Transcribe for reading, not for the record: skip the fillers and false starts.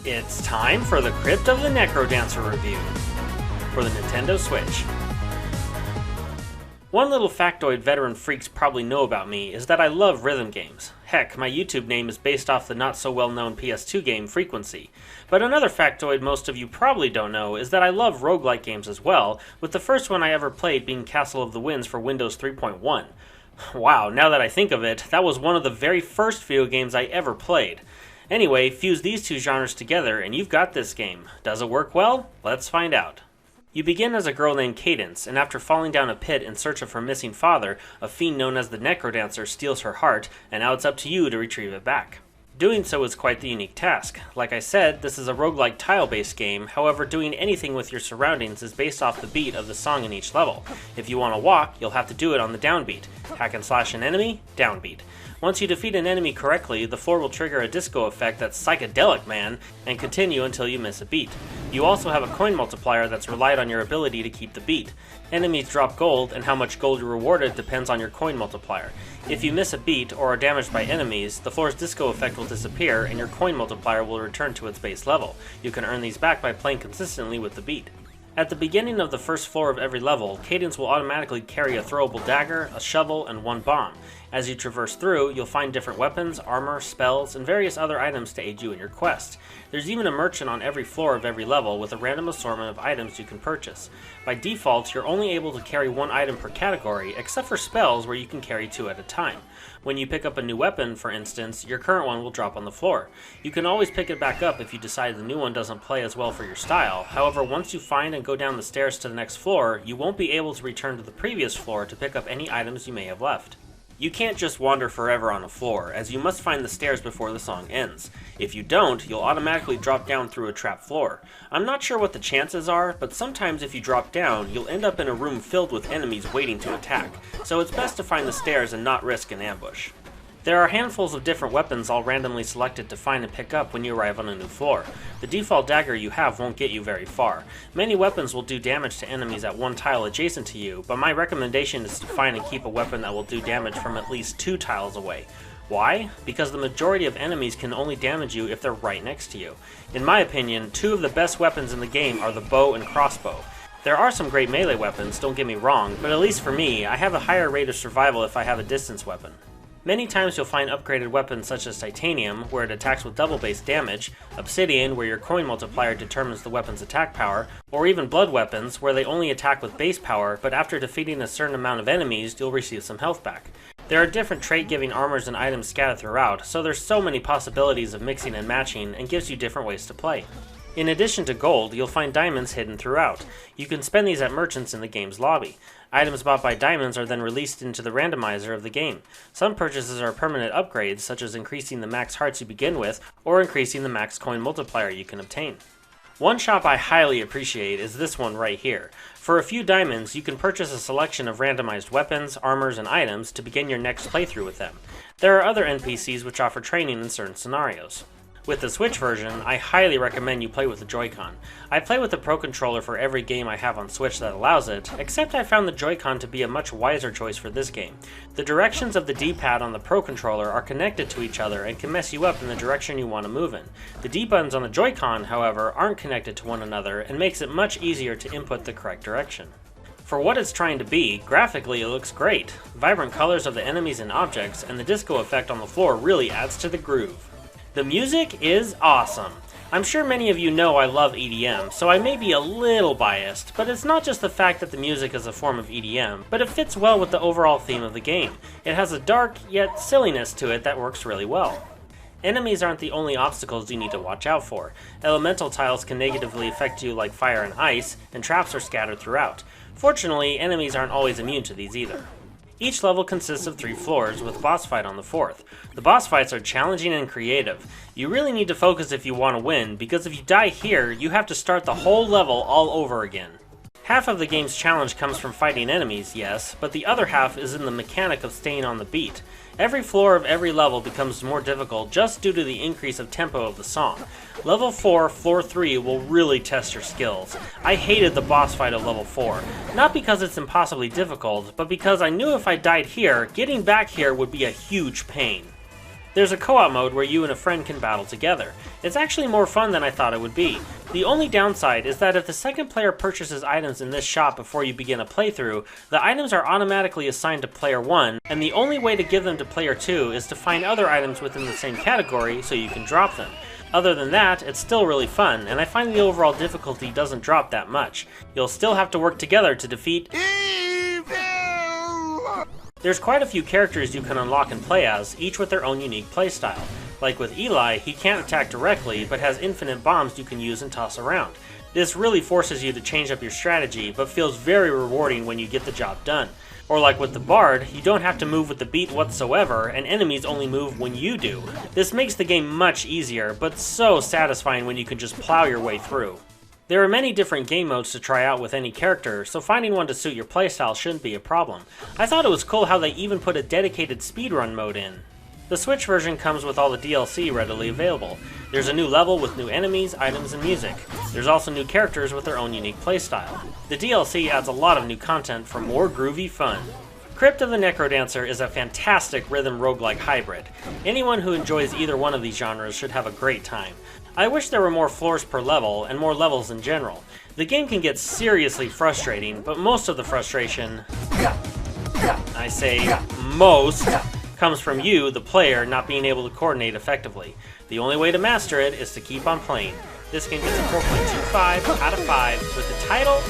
It's time for the Crypt of the NecroDancer review for the Nintendo Switch. One little factoid veteran freaks probably know about me is that I love rhythm games. Heck, my YouTube name is based off the not-so-well-known PS2 game FreQuenczy. But another factoid most of you probably don't know is that I love roguelike games as well, with the first one I ever played being Castle of the Winds for Windows 3.1. Wow, now that I think of it, that was one of the very first video games I ever played. Anyway, fuse these two genres together and you've got this game. Does it work well? Let's find out. You begin as a girl named Cadence, and after falling down a pit in search of her missing father, a fiend known as the NecroDancer steals her heart, and now it's up to you to retrieve it back. Doing so is quite the unique task. Like I said, this is a roguelike tile-based game, however doing anything with your surroundings is based off the beat of the song in each level. If you want to walk, you'll have to do it on the downbeat. Hack and slash an enemy, downbeat. Once you defeat an enemy correctly, the floor will trigger a disco effect that's psychedelic, man, and continue until you miss a beat. You also have a coin multiplier that's relied on your ability to keep the beat. Enemies drop gold, and how much gold you're rewarded depends on your coin multiplier. If you miss a beat or are damaged by enemies, the floor's disco effect will disappear and your coin multiplier will return to its base level. You can earn these back by playing consistently with the beat. At the beginning of the first floor of every level, Cadence will automatically carry a throwable dagger, a shovel, and one bomb. As you traverse through, you'll find different weapons, armor, spells, and various other items to aid you in your quest. There's even a merchant on every floor of every level with a random assortment of items you can purchase. By default, you're only able to carry one item per category, except for spells where you can carry two at a time. When you pick up a new weapon, for instance, your current one will drop on the floor. You can always pick it back up if you decide the new one doesn't play as well for your style. However, once you find and go down the stairs to the next floor, you won't be able to return to the previous floor to pick up any items you may have left. You can't just wander forever on a floor, as you must find the stairs before the song ends. If you don't, you'll automatically drop down through a trap floor. I'm not sure what the chances are, but sometimes if you drop down, you'll end up in a room filled with enemies waiting to attack, so it's best to find the stairs and not risk an ambush. There are handfuls of different weapons all randomly selected to find and pick up when you arrive on a new floor. The default dagger you have won't get you very far. Many weapons will do damage to enemies at one tile adjacent to you, but my recommendation is to find and keep a weapon that will do damage from at least 2 tiles away. Why? Because the majority of enemies can only damage you if they're right next to you. In my opinion, 2 of the best weapons in the game are the bow and crossbow. There are some great melee weapons, don't get me wrong, but at least for me, I have a higher rate of survival if I have a distance weapon. Many times you'll find upgraded weapons such as titanium, where it attacks with double base damage, obsidian, where your coin multiplier determines the weapon's attack power, or even blood weapons, where they only attack with base power, but after defeating a certain amount of enemies, you'll receive some health back. There are different trait-giving armors and items scattered throughout, so there's so many possibilities of mixing and matching, and gives you different ways to play. In addition to gold, you'll find diamonds hidden throughout. You can spend these at merchants in the game's lobby. Items bought by diamonds are then released into the randomizer of the game. Some purchases are permanent upgrades, such as increasing the max hearts you begin with, or increasing the max coin multiplier you can obtain. One shop I highly appreciate is this one right here. For a few diamonds, you can purchase a selection of randomized weapons, armors, and items to begin your next playthrough with them. There are other NPCs which offer training in certain scenarios. With the Switch version, I highly recommend you play with the Joy-Con. I play with the Pro Controller for every game I have on Switch that allows it, except I found the Joy-Con to be a much wiser choice for this game. The directions of the D-pad on the Pro Controller are connected to each other and can mess you up in the direction you want to move in. The D-buttons on the Joy-Con, however, aren't connected to one another and makes it much easier to input the correct direction. For what it's trying to be, graphically it looks great. Vibrant colors of the enemies and objects, and the disco effect on the floor really adds to the groove. The music is awesome. I'm sure many of you know I love EDM, so I may be a little biased, but it's not just the fact that the music is a form of EDM, but it fits well with the overall theme of the game. It has a dark, yet silliness to it that works really well. Enemies aren't the only obstacles you need to watch out for. Elemental tiles can negatively affect you like fire and ice, and traps are scattered throughout. Fortunately, enemies aren't always immune to these either. Each level consists of 3 floors, with a boss fight on the 4th. The boss fights are challenging and creative. You really need to focus if you want to win, because if you die here, you have to start the whole level all over again. Half of the game's challenge comes from fighting enemies, yes, but the other half is in the mechanic of staying on the beat. Every floor of every level becomes more difficult just due to the increase of tempo of the song. Level 4, Floor 3 will really test your skills. I hated the boss fight of Level 4, not because it's impossibly difficult, but because I knew if I died here, getting back here would be a huge pain. There's a co-op mode where you and a friend can battle together. It's actually more fun than I thought it would be. The only downside is that if the second player purchases items in this shop before you begin a playthrough, the items are automatically assigned to player 1, and the only way to give them to player 2 is to find other items within the same category so you can drop them. Other than that, it's still really fun, and I find the overall difficulty doesn't drop that much. You'll still have to work together to defeat evil! There's quite a few characters you can unlock and play as, each with their own unique playstyle. Like with Eli, he can't attack directly, but has infinite bombs you can use and toss around. This really forces you to change up your strategy, but feels very rewarding when you get the job done. Or like with the Bard, you don't have to move with the beat whatsoever, and enemies only move when you do. This makes the game much easier, but so satisfying when you can just plow your way through. There are many different game modes to try out with any character, so finding one to suit your playstyle shouldn't be a problem. I thought it was cool how they even put a dedicated speedrun mode in. The Switch version comes with all the DLC readily available. There's a new level with new enemies, items, and music. There's also new characters with their own unique playstyle. The DLC adds a lot of new content for more groovy fun. Crypt of the NecroDancer is a fantastic rhythm roguelike hybrid. Anyone who enjoys either one of these genres should have a great time. I wish there were more floors per level, and more levels in general. The game can get seriously frustrating, but most of the frustration, I say most, comes from you, the player, not being able to coordinate effectively. The only way to master it is to keep on playing. This game gets a 4.25 out of 5 with the title